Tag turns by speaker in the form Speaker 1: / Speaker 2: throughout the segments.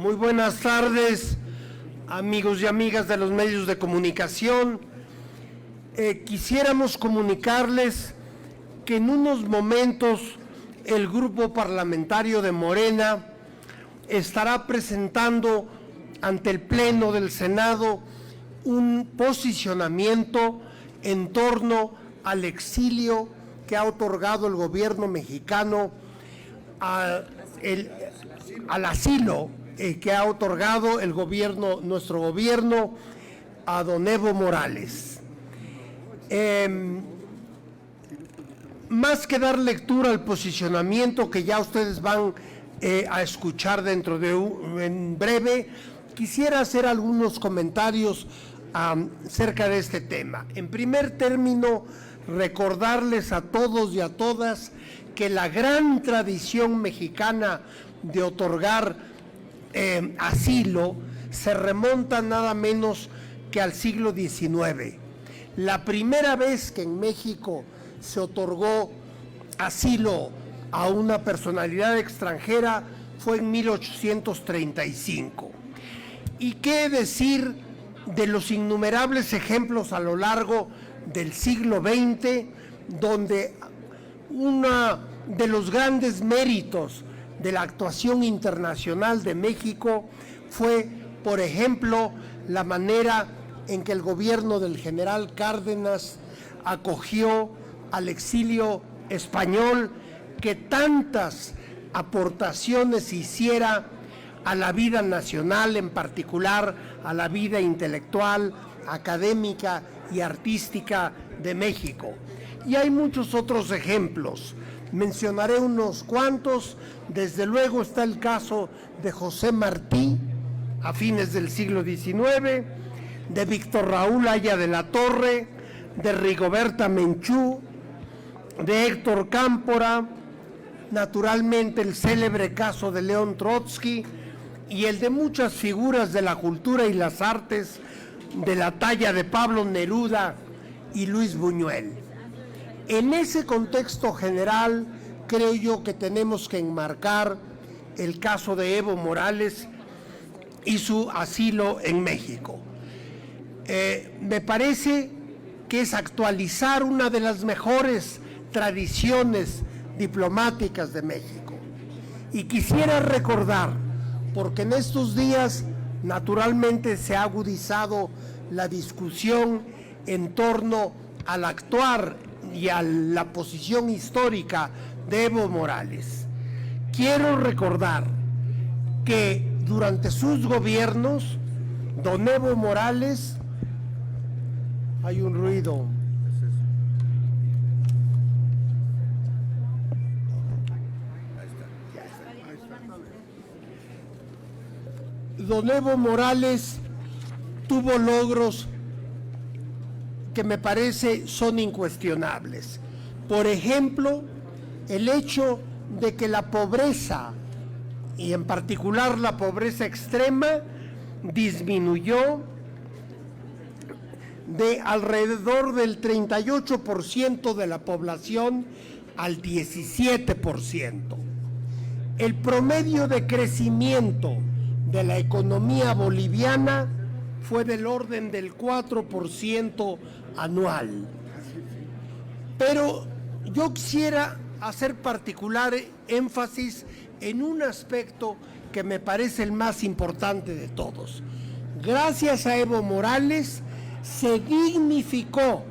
Speaker 1: Muy buenas tardes, amigos y amigas de los medios de comunicación. Quisiéramos comunicarles que en unos momentos el grupo parlamentario de Morena estará presentando ante el Pleno del Senado un posicionamiento en torno al exilio que ha otorgado el gobierno mexicano, al asilo que ha otorgado el gobierno, nuestro gobierno, a don Evo Morales. Más que dar lectura al posicionamiento que ya ustedes van a escuchar dentro de en breve, quisiera hacer algunos comentarios acerca de este tema. En primer término, recordarles a todos y a todas que la gran tradición mexicana de otorgar asilo se remonta nada menos que al siglo XIX. La primera vez que en México se otorgó asilo a una personalidad extranjera fue en 1835. ¿Y qué decir de los innumerables ejemplos a lo largo del siglo XX, donde uno de los grandes méritos de la actuación internacional de México fue, por ejemplo, la manera en que el gobierno del general Cárdenas acogió al exilio español, que tantas aportaciones hiciera a la vida nacional, en particular a la vida intelectual, académica y artística de México. Y hay muchos otros ejemplos. Mencionaré unos cuantos. Desde luego está el caso de José Martí, a fines del siglo XIX, de Víctor Raúl Aya de la Torre, de Rigoberta Menchú, de Héctor Cámpora, naturalmente el célebre caso de León Trotsky y el de muchas figuras de la cultura y las artes de la talla de Pablo Neruda y Luis Buñuel. En ese contexto general, creo yo que tenemos que enmarcar el caso de Evo Morales y su asilo en México. Me parece que es actualizar una de las mejores tradiciones diplomáticas de México. Y quisiera recordar, porque en estos días naturalmente se ha agudizado la discusión en torno al actuar y a la posición histórica de Evo Morales. Quiero recordar que durante sus gobiernos, don Evo Morales, hay un ruido. Don Evo Morales tuvo logros que me parece son incuestionables. Por ejemplo, el hecho de que la pobreza, y en particular la pobreza extrema, disminuyó de alrededor del 38% de la población al 17%. El promedio de crecimiento de la economía boliviana fue del orden del 4% anual. Pero yo quisiera hacer particular énfasis en un aspecto que me parece el más importante de todos. Gracias a Evo Morales se dignificó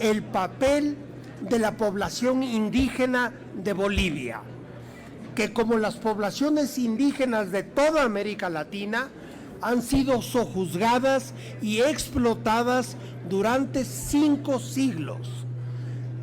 Speaker 1: el papel de la población indígena de Bolivia, que como las poblaciones indígenas de toda América Latina han sido sojuzgadas y explotadas durante 5 siglos.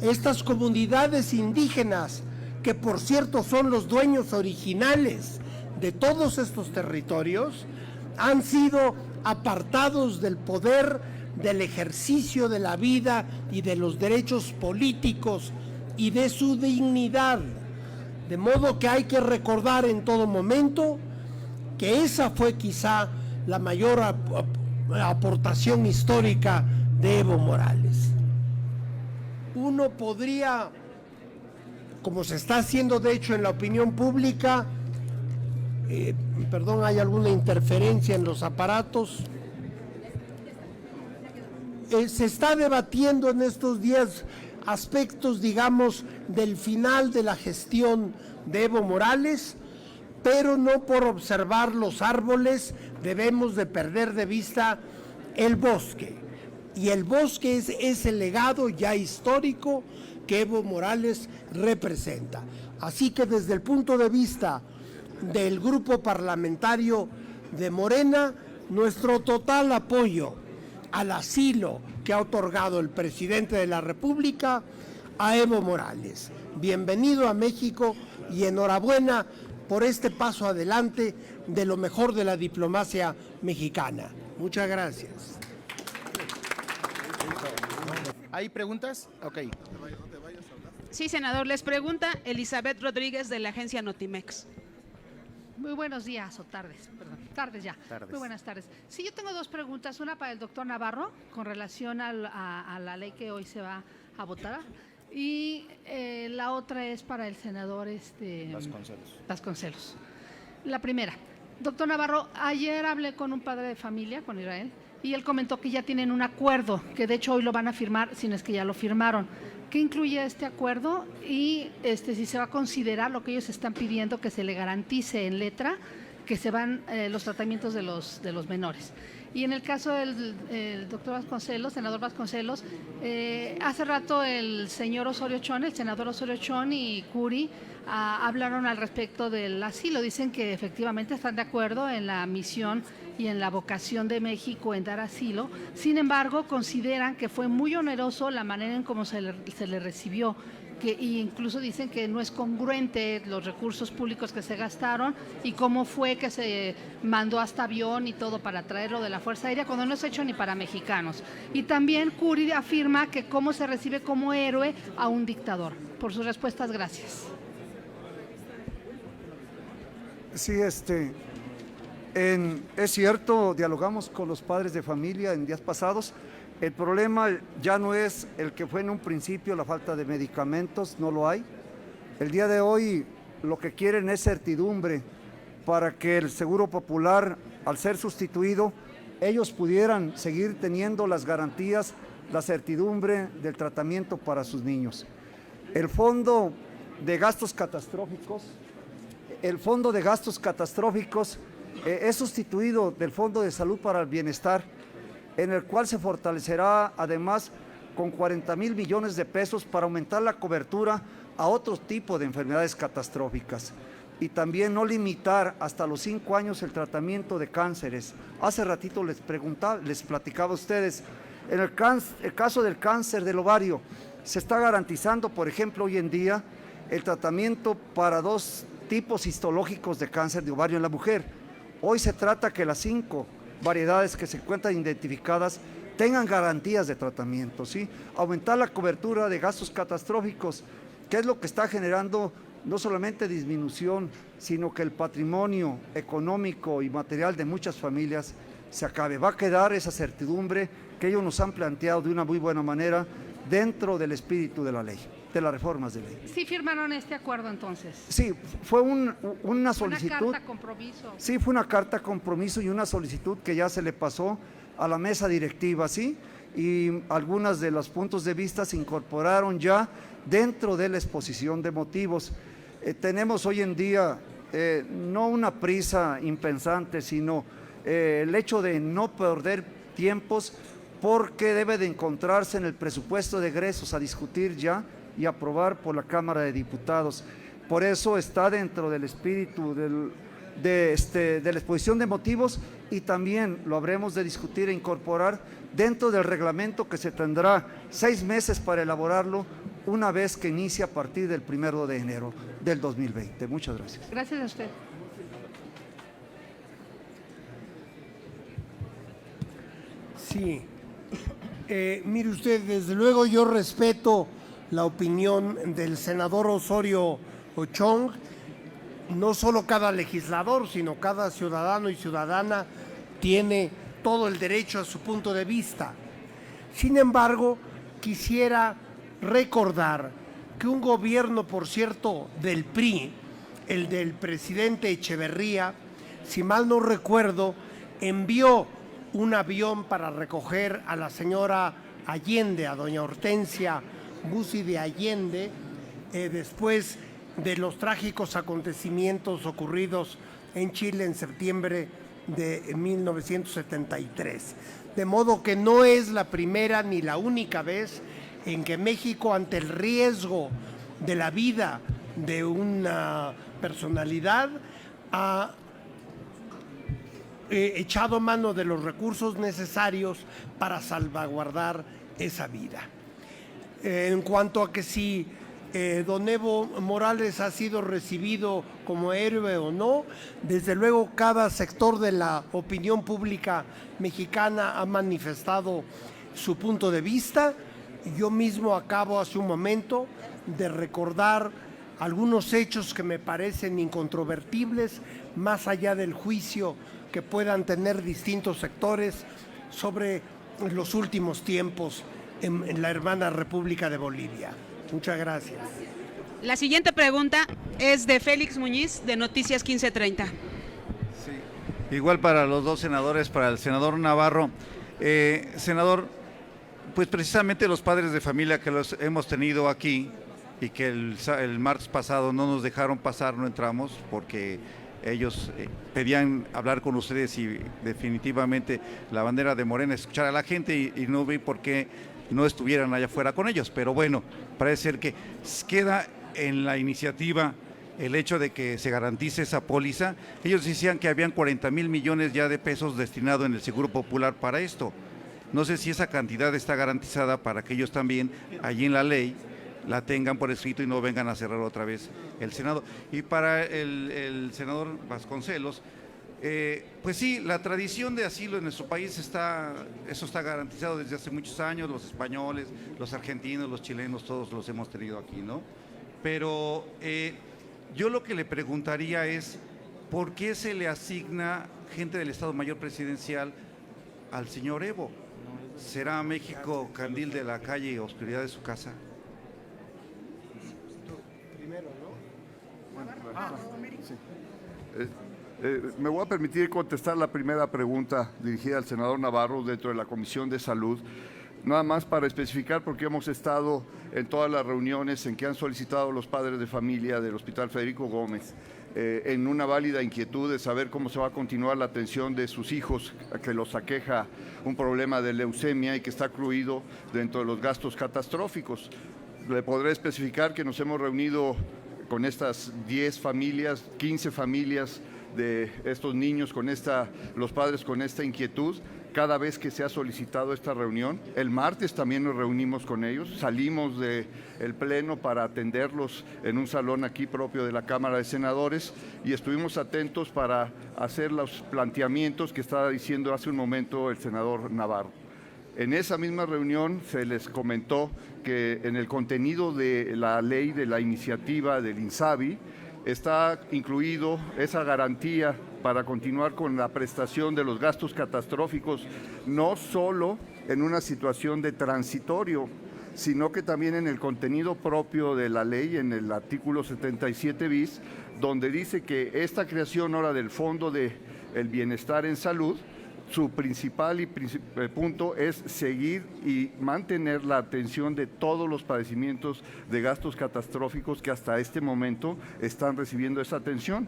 Speaker 1: Estas comunidades indígenas, que por cierto son los dueños originales de todos estos territorios, han sido apartados del poder, del ejercicio de la vida y de los derechos políticos y de su dignidad. De modo que hay que recordar en todo momento que esa fue quizá la mayor aportación histórica de Evo Morales. Uno podría, como se está haciendo de hecho en la opinión pública, Perdón, hay alguna interferencia en los aparatos. Se está debatiendo en estos días aspectos, digamos, del final de la gestión de Evo Morales, pero no por observar los árboles debemos de perder de vista el bosque. Y el bosque es ese legado ya histórico que Evo Morales representa. Así que desde el punto de vista del grupo parlamentario de Morena, nuestro total apoyo al asilo que ha otorgado el presidente de la República a Evo Morales. Bienvenido a México y enhorabuena por este paso adelante de lo mejor de la diplomacia mexicana. Muchas gracias.
Speaker 2: ¿Hay preguntas? Ok.
Speaker 3: Sí, senador, les pregunta Elizabeth Rodríguez de la agencia Notimex.
Speaker 4: Muy buenos días o tardes, perdón, tardes ya.
Speaker 2: Tardes.
Speaker 4: Muy buenas tardes. Sí, yo tengo dos preguntas, una para el doctor Navarro con relación a la ley que hoy se va a votar y la otra es para el senador Vasconcelos. La primera, doctor Navarro, ayer hablé con un padre de familia, con Israel, y él comentó que ya tienen un acuerdo, que de hecho hoy lo van a firmar, si no es que ya lo firmaron. ¿Qué incluye este acuerdo? Y si se va a considerar lo que ellos están pidiendo, que se le garantice en letra que se van los tratamientos de los menores. Y en el caso del doctor Vasconcelos, senador Vasconcelos, hace rato el señor Osorio Chong, el senador Osorio Chong y Curi hablaron al respecto del asilo. Dicen que efectivamente están de acuerdo en la misión y en la vocación de México en dar asilo. Sin embargo, consideran que fue muy oneroso la manera en cómo se le recibió. Y incluso dicen que no es congruente los recursos públicos que se gastaron y cómo fue que se mandó hasta avión y todo para traerlo de la Fuerza Aérea cuando no es hecho ni para mexicanos. Y también Curi afirma que cómo se recibe como héroe a un dictador. Por sus respuestas, gracias.
Speaker 5: Sí, es cierto, dialogamos con los padres de familia en días pasados. El problema ya no es el que fue en un principio, la falta de medicamentos, no lo hay. El día de hoy lo que quieren es certidumbre para que el Seguro Popular, al ser sustituido, ellos pudieran seguir teniendo las garantías, la certidumbre del tratamiento para sus niños. El Fondo de Gastos Catastróficos, es sustituido del Fondo de Salud para el Bienestar, en el cual se fortalecerá además con 40,000 millones de pesos para aumentar la cobertura a otro tipo de enfermedades catastróficas y también no limitar hasta los 5 años el tratamiento de cánceres. Hace ratito les platicaba a ustedes, en el caso del cáncer del ovario, se está garantizando, por ejemplo, hoy en día, el tratamiento para 2 tipos histológicos de cáncer de ovario en la mujer. Hoy se trata que las 5 variedades que se encuentran identificadas tengan garantías de tratamiento, ¿sí? Aumentar la cobertura de gastos catastróficos, que es lo que está generando no solamente disminución, sino que el patrimonio económico y material de muchas familias se acabe. Va a quedar esa certidumbre que ellos nos han planteado de una muy buena manera dentro del espíritu de la ley, de las reformas de ley.
Speaker 4: ¿Sí firmaron este acuerdo entonces?
Speaker 5: Sí, fue una solicitud.
Speaker 4: Una carta compromiso.
Speaker 5: Sí, fue una carta compromiso y una solicitud que ya se le pasó a la mesa directiva, ¿sí? Y algunas de los puntos de vista se incorporaron ya dentro de la exposición de motivos. Tenemos hoy en día no una prisa impensante, sino el hecho de no perder tiempos, porque debe de encontrarse en el presupuesto de egresos a discutir ya y aprobar por la Cámara de Diputados. Por eso está dentro del espíritu de la exposición de motivos y también lo habremos de discutir e incorporar dentro del reglamento que se tendrá 6 meses para elaborarlo una vez que inicie a partir del 1 de enero del 2020. Muchas gracias.
Speaker 4: Gracias a usted.
Speaker 1: Sí. Mire usted, desde luego yo respeto la opinión del senador Osorio Chong. No solo cada legislador, sino cada ciudadano y ciudadana tiene todo el derecho a su punto de vista. Sin embargo, quisiera recordar que un gobierno, por cierto, del PRI, el del presidente Echeverría, si mal no recuerdo, envió un avión para recoger a la señora Allende, a doña Hortensia Bussi de Allende, después de los trágicos acontecimientos ocurridos en Chile en septiembre de 1973. De modo que no es la primera ni la única vez en que México, ante el riesgo de la vida de una personalidad, ha echado mano de los recursos necesarios para salvaguardar esa vida. En cuanto a que si don Evo Morales ha sido recibido como héroe o no, desde luego cada sector de la opinión pública mexicana ha manifestado su punto de vista. Yo mismo acabo hace un momento de recordar algunos hechos que me parecen incontrovertibles, más allá del juicio que puedan tener distintos sectores sobre los últimos tiempos en la hermana República de Bolivia. Muchas gracias.
Speaker 3: La siguiente pregunta es de Félix Muñiz, de Noticias 1530.
Speaker 6: Sí. Igual para los dos senadores, para el senador Navarro. Senador, pues precisamente los padres de familia que los hemos tenido aquí y que el martes pasado no nos dejaron pasar, no entramos porque ellos pedían hablar con ustedes y definitivamente la bandera de Morena, escuchar a la gente y no vi por qué no estuvieran allá afuera con ellos, pero bueno, parece ser que queda en la iniciativa el hecho de que se garantice esa póliza. Ellos decían que habían 40,000 millones ya de pesos destinados en el Seguro Popular para esto. No sé si esa cantidad está garantizada para que ellos también, allí en la ley, la tengan por escrito y no vengan a cerrar otra vez el Senado. Y para el senador Vasconcelos, pues sí, la tradición de asilo en nuestro país eso está garantizado desde hace muchos años, los españoles, los argentinos, los chilenos, todos los hemos tenido aquí, ¿no? Pero yo lo que le preguntaría es, ¿por qué se le asigna gente del Estado Mayor Presidencial al señor Evo? ¿Será México candil de la calle y oscuridad de su casa?
Speaker 7: Me voy a permitir contestar la primera pregunta dirigida al senador Navarro dentro de la Comisión de Salud, nada más para especificar porque hemos estado en todas las reuniones en que han solicitado los padres de familia del Hospital Federico Gómez en una válida inquietud de saber cómo se va a continuar la atención de sus hijos, a que los aqueja un problema de leucemia y que está incluido dentro de los gastos catastróficos. Le podré especificar que nos hemos reunido con estas 10 familias, 15 familias de estos niños, los padres con esta inquietud, cada vez que se ha solicitado esta reunión. El martes también nos reunimos con ellos, salimos del pleno para atenderlos en un salón aquí propio de la Cámara de Senadores y estuvimos atentos para hacer los planteamientos que estaba diciendo hace un momento el senador Navarro. En esa misma reunión se les comentó que en el contenido de la ley de la iniciativa del INSABI está incluido esa garantía para continuar con la prestación de los gastos catastróficos, no solo en una situación de transitorio, sino que también en el contenido propio de la ley, en el artículo 77 bis, donde dice que esta creación ahora del Fondo del Bienestar en Salud, su principal punto es seguir y mantener la atención de todos los padecimientos de gastos catastróficos que hasta este momento están recibiendo esa atención.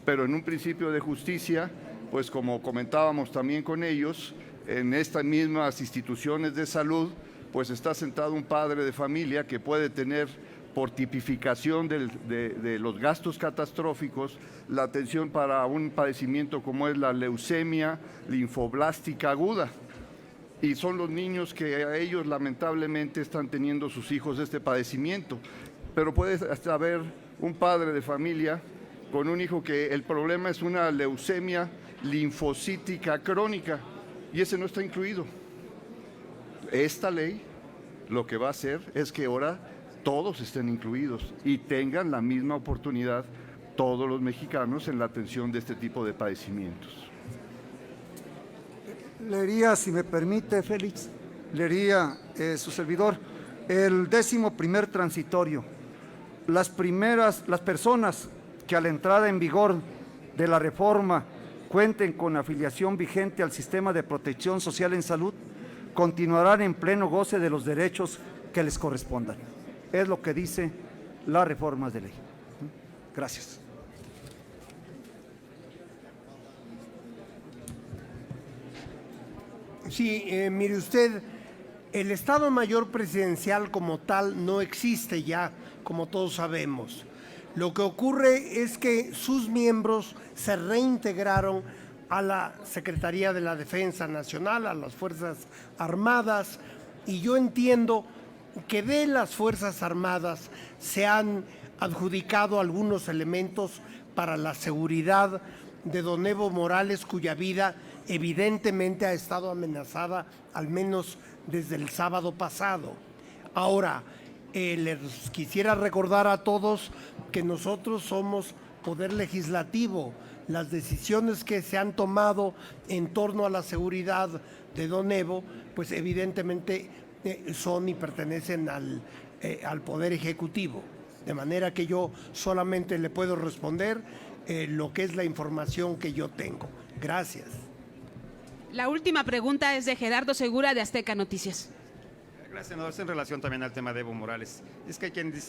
Speaker 7: Pero en un principio de justicia, pues como comentábamos también con ellos, en estas mismas instituciones de salud, pues está sentado un padre de familia que puede tener por tipificación de los gastos catastróficos, la atención para un padecimiento como es la leucemia linfoblástica aguda. Y son los niños que a ellos lamentablemente están teniendo sus hijos este padecimiento. Pero puede hasta haber un padre de familia con un hijo que el problema es una leucemia linfocítica crónica y ese no está incluido. Esta ley lo que va a hacer es que ahora todos estén incluidos y tengan la misma oportunidad todos los mexicanos en la atención de este tipo de padecimientos.
Speaker 5: Leería, si me permite, Félix, leería su servidor, el 11º transitorio. Las personas que a la entrada en vigor de la reforma cuenten con afiliación vigente al sistema de protección social en salud, continuarán en pleno goce de los derechos que les correspondan. Es lo que dice las reformas de ley. Gracias.
Speaker 1: Sí, mire usted, el Estado Mayor Presidencial como tal no existe ya, como todos sabemos. Lo que ocurre es que sus miembros se reintegraron a la Secretaría de la Defensa Nacional, a las Fuerzas Armadas, y yo entiendo que de las Fuerzas Armadas se han adjudicado algunos elementos para la seguridad de don Evo Morales, cuya vida evidentemente ha estado amenazada al menos desde el sábado pasado. Ahora, les quisiera recordar a todos que nosotros somos poder legislativo. Las decisiones que se han tomado en torno a la seguridad de don Evo, pues evidentemente son y pertenecen al Poder Ejecutivo. De manera que yo solamente le puedo responder lo que es la información que yo tengo. Gracias.
Speaker 3: La última pregunta es de Gerardo Segura, de Azteca Noticias.
Speaker 8: Gracias, senador. Es en relación también al tema de Evo Morales. Es que hay quienes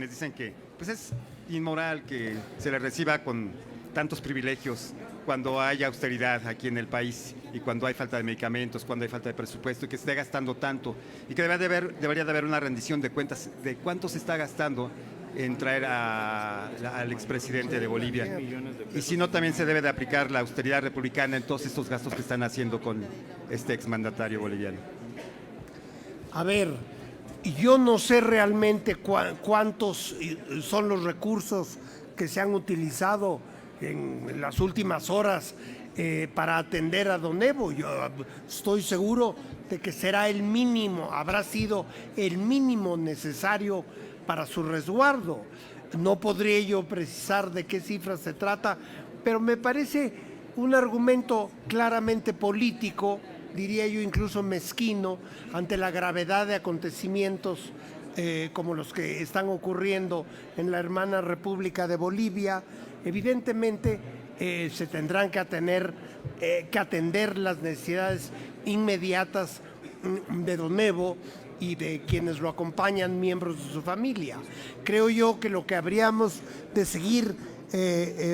Speaker 8: dicen que pues es inmoral que se le reciba con tantos privilegios cuando hay austeridad aquí en el país y cuando hay falta de medicamentos, cuando hay falta de presupuesto y que se esté gastando tanto y que debería de haber una rendición de cuentas de cuánto se está gastando en traer al expresidente de Bolivia. Y si no, también se debe de aplicar la austeridad republicana en todos estos gastos que están haciendo con este exmandatario boliviano.
Speaker 1: A ver, yo no sé realmente cuántos son los recursos que se han utilizado en las últimas horas para atender a don Evo. Yo estoy seguro de que será el mínimo, habrá sido el mínimo necesario para su resguardo. No podría yo precisar de qué cifras se trata, pero me parece un argumento claramente político, diría yo incluso mezquino, ante la gravedad de acontecimientos como los que están ocurriendo en la hermana República de Bolivia. Evidentemente se tendrán que atender las necesidades inmediatas de don Evo y de quienes lo acompañan, miembros de su familia. Creo yo que lo que habríamos de seguir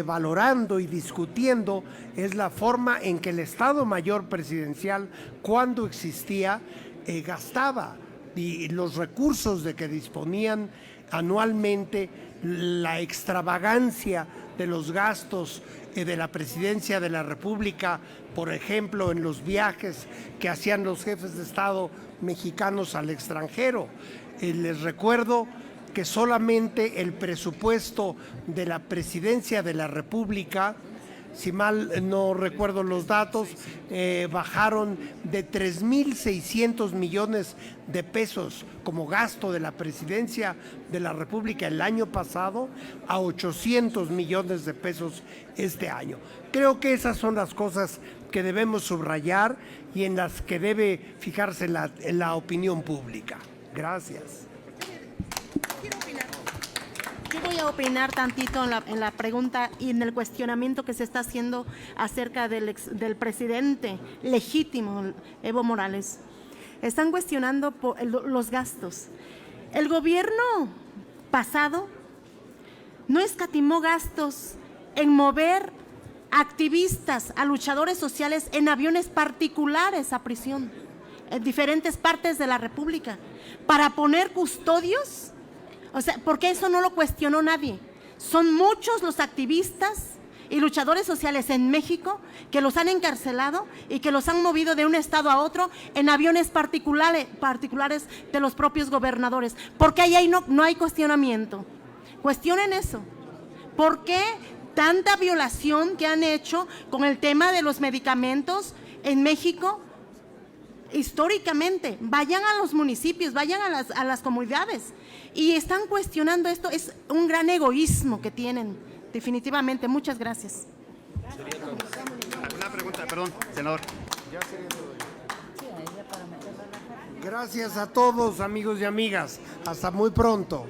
Speaker 1: valorando y discutiendo es la forma en que el Estado Mayor Presidencial, cuando existía, gastaba y los recursos de que disponían anualmente, la extravagancia de los gastos de la Presidencia de la República, por ejemplo, en los viajes que hacían los jefes de Estado mexicanos al extranjero. Les recuerdo que solamente el presupuesto de la Presidencia de la República, si mal no recuerdo los datos, bajaron de 3.600 millones de pesos como gasto de la Presidencia de la República el año pasado a 800 millones de pesos este año. Creo que esas son las cosas que debemos subrayar y en las que debe fijarse la opinión pública. Gracias.
Speaker 9: Yo voy a opinar tantito en la pregunta y en el cuestionamiento que se está haciendo acerca del presidente legítimo, Evo Morales. Están cuestionando los gastos. El gobierno pasado no escatimó gastos en mover activistas, a luchadores sociales en aviones particulares a prisión, en diferentes partes de la República, para poner custodios. O sea, porque eso no lo cuestionó nadie. Son muchos los activistas y luchadores sociales en México que los han encarcelado y que los han movido de un estado a otro en aviones particulares de los propios gobernadores. Porque ahí no hay cuestionamiento. Cuestionen eso. ¿Por qué tanta violación que han hecho con el tema de los medicamentos en México? Históricamente, vayan a los municipios, vayan a las comunidades y están cuestionando esto. Es un gran egoísmo que tienen, definitivamente. Muchas gracias.
Speaker 8: Una pregunta, perdón, senador.
Speaker 1: Gracias a todos, amigos y amigas. Hasta muy pronto.